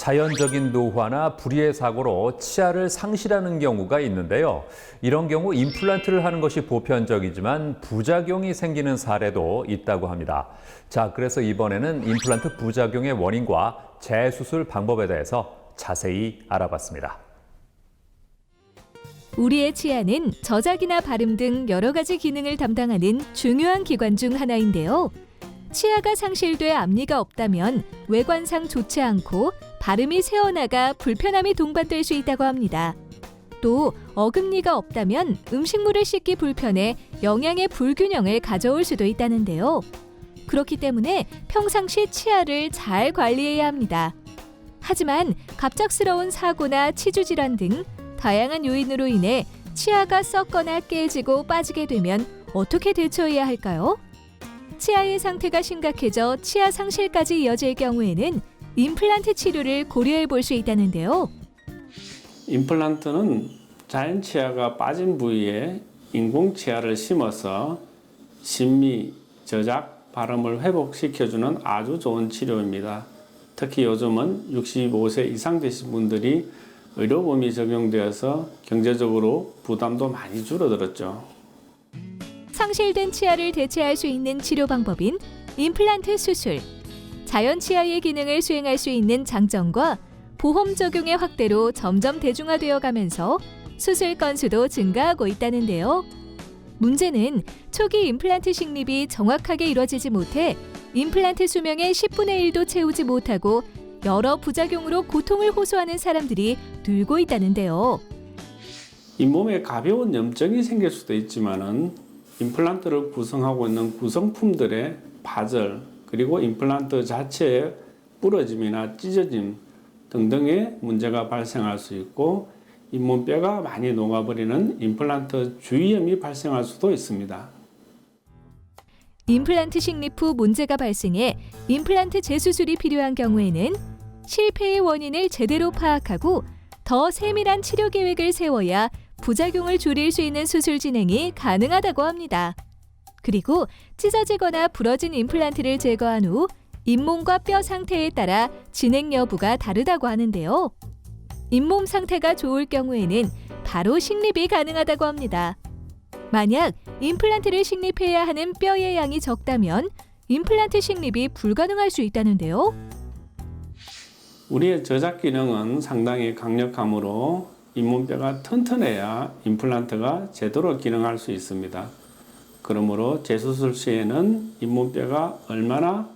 자연적인 노화나 불의의 사고로 치아를 상실하는 경우가 있는데요. 이런 경우 임플란트를 하는 것이 보편적이지만 부작용이 생기는 사례도 있다고 합니다. 자, 그래서 이번에는 임플란트 부작용의 원인과 재수술 방법에 대해서 자세히 알아봤습니다. 우리의 치아는 저작이나 발음 등 여러 가지 기능을 담당하는 중요한 기관 중 하나인데요. 치아가 상실돼 앞니가 없다면 외관상 좋지 않고 발음이 새어나가 불편함이 동반될 수 있다고 합니다. 또 어금니가 없다면 음식물을 씹기 불편해 영양의 불균형을 가져올 수도 있다는데요. 그렇기 때문에 평상시 치아를 잘 관리해야 합니다. 하지만 갑작스러운 사고나 치주 질환 등 다양한 요인으로 인해 치아가 썩거나 깨지고 빠지게 되면 어떻게 대처해야 할까요? 치아의 상태가 심각해져 치아 상실까지 이어질 경우에는 임플란트 치료를 고려해 볼 수 있다는데요. 임플란트는 자연 치아가 빠진 부위에 인공 치아를 심어서 심미, 저작, 발음을 회복시켜주는 아주 좋은 치료입니다. 특히 요즘은 65세 이상 되신 분들이 의료보험이 적용되어서 경제적으로 부담도 많이 줄어들었죠. 상실된 치아를 대체할 수 있는 치료 방법인 임플란트 수술. 자연 치아의 기능을 수행할 수 있는 장점과 보험 적용의 확대로 점점 대중화되어 가면서 수술 건수도 증가하고 있다는데요. 문제는 초기 임플란트 식립이 정확하게 이루어지지 못해 임플란트 수명의 10분의 1도 채우지 못하고 여러 부작용으로 고통을 호소하는 사람들이 늘고 있다는데요. 잇몸에 가벼운 염증이 생길 수도 있지만은 임플란트를 구성하고 있는 구성품들의 파절 그리고 임플란트 자체의 부러짐이나 찢어짐 등등의 문제가 발생할 수 있고 잇몸뼈가 많이 녹아버리는 임플란트 주위염이 발생할 수도 있습니다. 임플란트 식립 후 문제가 발생해 임플란트 재수술이 필요한 경우에는 실패의 원인을 제대로 파악하고 더 세밀한 치료 계획을 세워야 부작용을 줄일 수 있는 수술 진행이 가능하다고 합니다. 그리고 찢어지거나 부러진 임플란트를 제거한 후 잇몸과 뼈 상태에 따라 진행 여부가 다르다고 하는데요. 잇몸 상태가 좋을 경우에는 바로 식립이 가능하다고 합니다. 만약 임플란트를 식립해야 하는 뼈의 양이 적다면 임플란트 식립이 불가능할 수 있다는데요. 우리의 저작 기능은 상당히 강력하므로 잇몸뼈가 튼튼해야 임플란트가 제대로 기능할 수 있습니다. 그러므로 재수술 시에는 잇몸뼈가 얼마나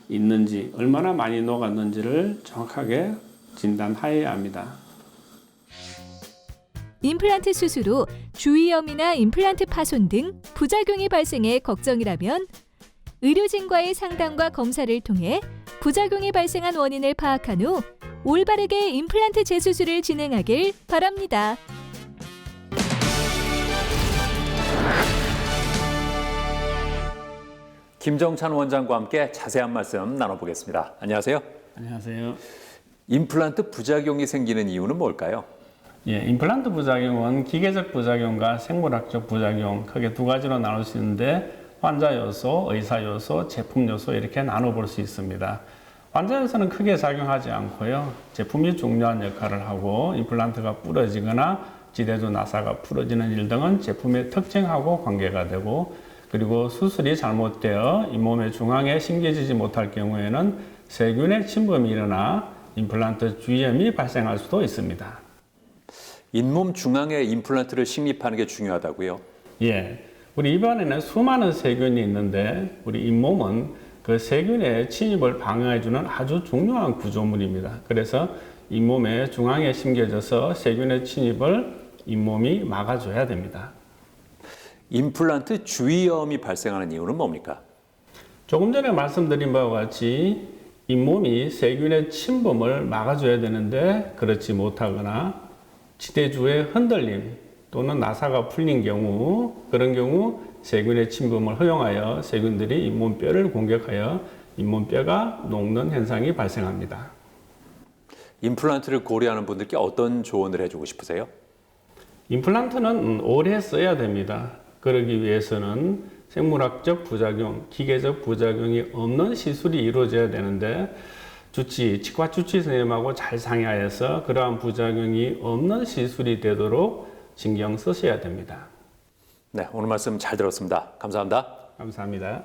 있는지, 얼마나 많이 녹았는지를 정확하게 진단하여야 합니다. 임플란트 수술 후 주위염이나 임플란트 파손 등 부작용이 발생해 걱정이라면 의료진과의 상담과 검사를 통해 부작용이 발생한 원인을 파악한 후 올바르게 임플란트 재수술을 진행하길 바랍니다. 김정찬 원장과 함께 자세한 말씀 나눠보겠습니다. 안녕하세요. 안녕하세요. 임플란트 부작용이 생기는 이유는 뭘까요? 임플란트 부작용은 기계적 부작용과 생물학적 부작용 크게 두 가지로 나눌 수 있는데 환자 요소, 의사 요소, 제품 요소 이렇게 나눠볼 수 있습니다. 환자 요소는 크게 작용하지 않고요. 제품이 중요한 역할을 하고 임플란트가 부러지거나 지대주 나사가 부러지는 일 등은 제품의 특징하고 관계가 되고 그리고 수술이 잘못되어 잇몸의 중앙에 심겨지지 못할 경우에는 세균의 침범이 일어나 임플란트 주위염이 발생할 수도 있습니다. 잇몸 중앙에 임플란트를 식립하는 게 중요하다고요? 우리 입안에는 수많은 세균이 있는데 우리 잇몸은 그 세균의 침입을 방어해주는 아주 중요한 구조물입니다. 그래서 잇몸의 중앙에 심겨져서 세균의 침입을 잇몸이 막아줘야 됩니다. 임플란트 주위염이 발생하는 이유는 뭡니까? 조금 전에 말씀드린 바와 같이 잇몸이 세균의 침범을 막아줘야 되는데 그렇지 못하거나 지대주의 흔들림 또는 나사가 풀린 경우 그런 경우 세균의 침범을 허용하여 세균들이 잇몸뼈를 공격하여 잇몸뼈가 녹는 현상이 발생합니다. 임플란트를 고려하는 분들께 어떤 조언을 해주고 싶으세요? 임플란트는 오래 써야 됩니다. 그러기 위해서는 생물학적 부작용, 기계적 부작용이 없는 시술이 이루어져야 되는데 치과 주치 선생님하고 잘 상의하여서 그러한 부작용이 없는 시술이 되도록 신경 쓰셔야 됩니다. 네, 오늘 말씀 잘 들었습니다. 감사합니다. 감사합니다.